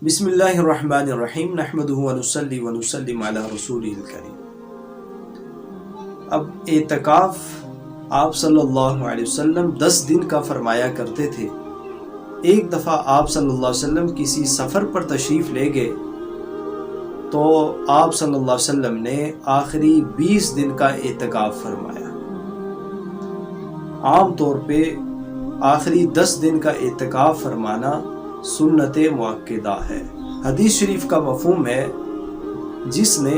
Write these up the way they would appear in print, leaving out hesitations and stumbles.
بسم اللہ الرحمن الرحیم نحمدہ ونصلی ونسلم علی رسولہ الکریم۔ اب اعتکاف آپ صلی اللہ علیہ وسلم 10 دن کا فرمایا کرتے تھے۔ ایک دفعہ آپ صلی اللہ علیہ وسلم کسی سفر پر تشریف لے گئے تو آپ صلی اللہ علیہ وسلم نے آخری 20 دن کا اعتکاف فرمایا۔ عام طور پہ آخری 10 دن کا اعتکاف فرمانا سنت مؤکدہ ہے۔ حدیث شریف کا مفہوم ہے جس نے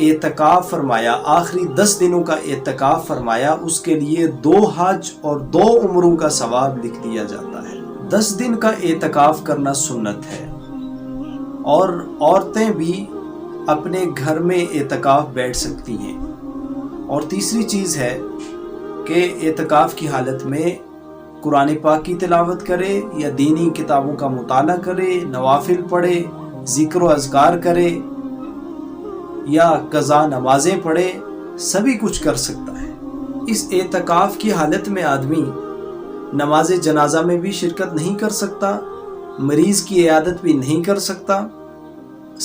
اعتکاف فرمایا، آخری 10 دنوں کا اعتکاف فرمایا، اس کے لیے 2 حج اور 2 عمروں کا ثواب لکھ دیا جاتا ہے۔ 10 دن کا اعتکاف کرنا سنت ہے، اور عورتیں بھی اپنے گھر میں اعتکاف بیٹھ سکتی ہیں۔ اور تیسری چیز ہے کہ اعتکاف کی حالت میں قرآن پاک کی تلاوت کرے یا دینی کتابوں کا مطالعہ کرے، نوافل پڑھے، ذکر و اذکار کرے یا قضا نمازیں پڑھے، سبھی کچھ کر سکتا ہے۔ اس اعتکاف کی حالت میں آدمی نماز جنازہ میں بھی شرکت نہیں کر سکتا، مریض کی عیادت بھی نہیں کر سکتا،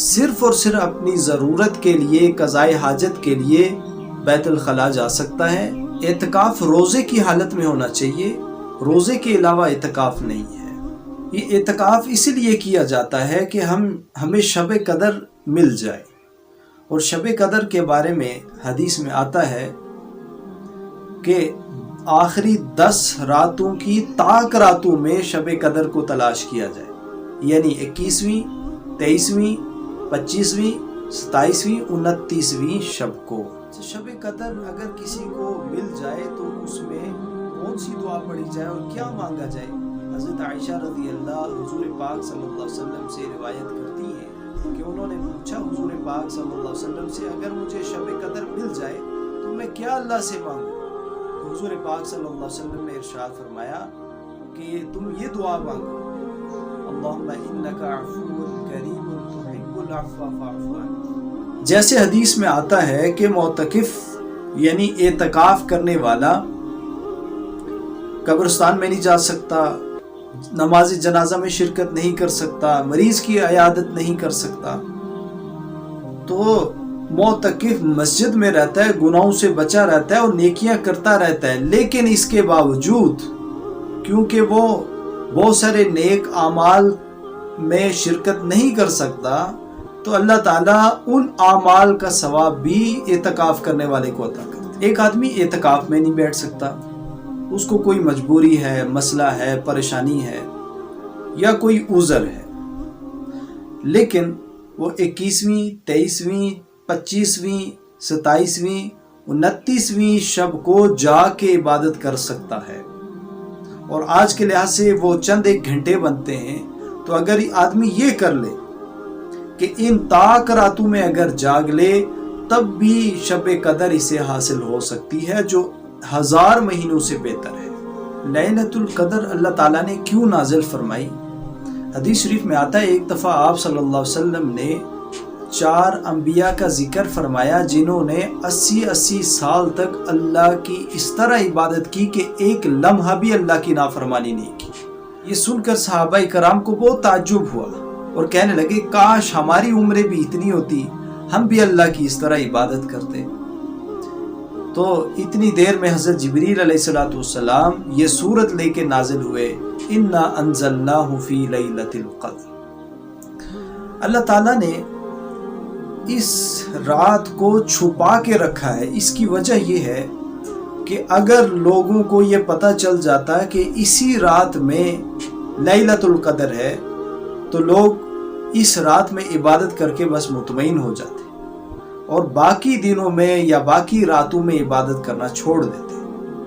صرف اور صرف اپنی ضرورت کے لیے، قضائے حاجت کے لیے بیت الخلاء جا سکتا ہے۔ اعتکاف روزے کی حالت میں ہونا چاہیے، روزے کے علاوہ اعتکاف نہیں ہے۔ یہ اعتکاف اس لیے کیا جاتا ہے کہ ہمیں شب قدر مل جائے، اور شب قدر کے بارے میں حدیث میں آتا ہے کہ آخری 10 راتوں کی طاق راتوں میں شب قدر کو تلاش کیا جائے، یعنی 21ویں، 23ویں، 25ویں، 27ویں، 29ویں شب کو۔ شب قدر اگر کسی کو مل جائے تو اس میں کون سی دعا پڑھی جائے اور کیا مانگا جائے؟ حضرت عائشہ رضی اللہ حضور پاک صلی اللہ علیہ وسلم سے روایت کرتی ہیں کہ انہوں نے پوچھا حضور پاک صلی اللہ علیہ وسلم سے، اگر مجھے شب قدر مل جائے تو میں کیا اللہ سے مانگوں؟ تو حضور پاک صلی اللہ علیہ وسلم نے ارشاد فرمایا کہ تم یہ دعا مانگو، اللہم انک عفو کریم تحب العفو فاعف عنی۔ جیسے حدیث میں آتا ہے کہ معتکف یعنی اعتکاف کرنے والا قبرستان میں نہیں جا سکتا، نماز جنازہ میں شرکت نہیں کر سکتا، مریض کی عیادت نہیں کر سکتا، تو معتکف مسجد میں رہتا ہے، گناہوں سے بچا رہتا ہے اور نیکیاں کرتا رہتا ہے، لیکن اس کے باوجود کیونکہ وہ بہت سارے نیک اعمال میں شرکت نہیں کر سکتا، تو اللہ تعالیٰ ان اعمال کا ثواب بھی اعتکاف کرنے والے کو عطا کرتا ہے۔ ایک آدمی اعتکاف میں نہیں بیٹھ سکتا، اس کو کوئی مجبوری ہے، مسئلہ ہے، پریشانی ہے یا کوئی عذر ہے، لیکن وہ 21ویں، 23ویں، 25ویں، 27ویں، 29ویں شب کو جا کے عبادت کر سکتا ہے۔ اور آج کے لحاظ سے وہ چند 1 گھنٹے بنتے ہیں، تو اگر آدمی یہ کر لے کہ ان طاق راتوں میں اگر جاگ لے تب بھی شب قدر اسے حاصل ہو سکتی ہے، جو 1000 مہینوں سے بہتر ہے۔ لیلۃ القدر اللہ تعالیٰ نے کیوں نازل فرمائی؟ حدیث شریف میں آتا ہے ایک دفعہ آپ صلی اللہ علیہ وسلم نے 4 انبیاء کا ذکر فرمایا جنہوں نے 80 سال تک اللہ کی اس طرح عبادت کی کہ ایک لمحہ بھی اللہ کی نافرمانی نہیں کی۔ یہ سن کر صحابہ کرام کو بہت تعجب ہوا اور کہنے لگے کاش ہماری عمریں بھی اتنی ہوتی، ہم بھی اللہ کی اس طرح عبادت کرتے۔ تو اتنی دیر میں حضرت جبریل علیہ السلام یہ سورت لے کے نازل ہوئے، انا انزلناہ فی لیلۃ القدر۔ اللہ تعالیٰ نے اس رات کو چھپا کے رکھا ہے۔ اس کی وجہ یہ ہے کہ اگر لوگوں کو یہ پتہ چل جاتا ہے کہ اسی رات میں لیلۃ القدر ہے تو لوگ اس رات میں عبادت کر کے بس مطمئن ہو جاتے اور باقی دنوں میں یا باقی راتوں میں عبادت کرنا چھوڑ دیتے۔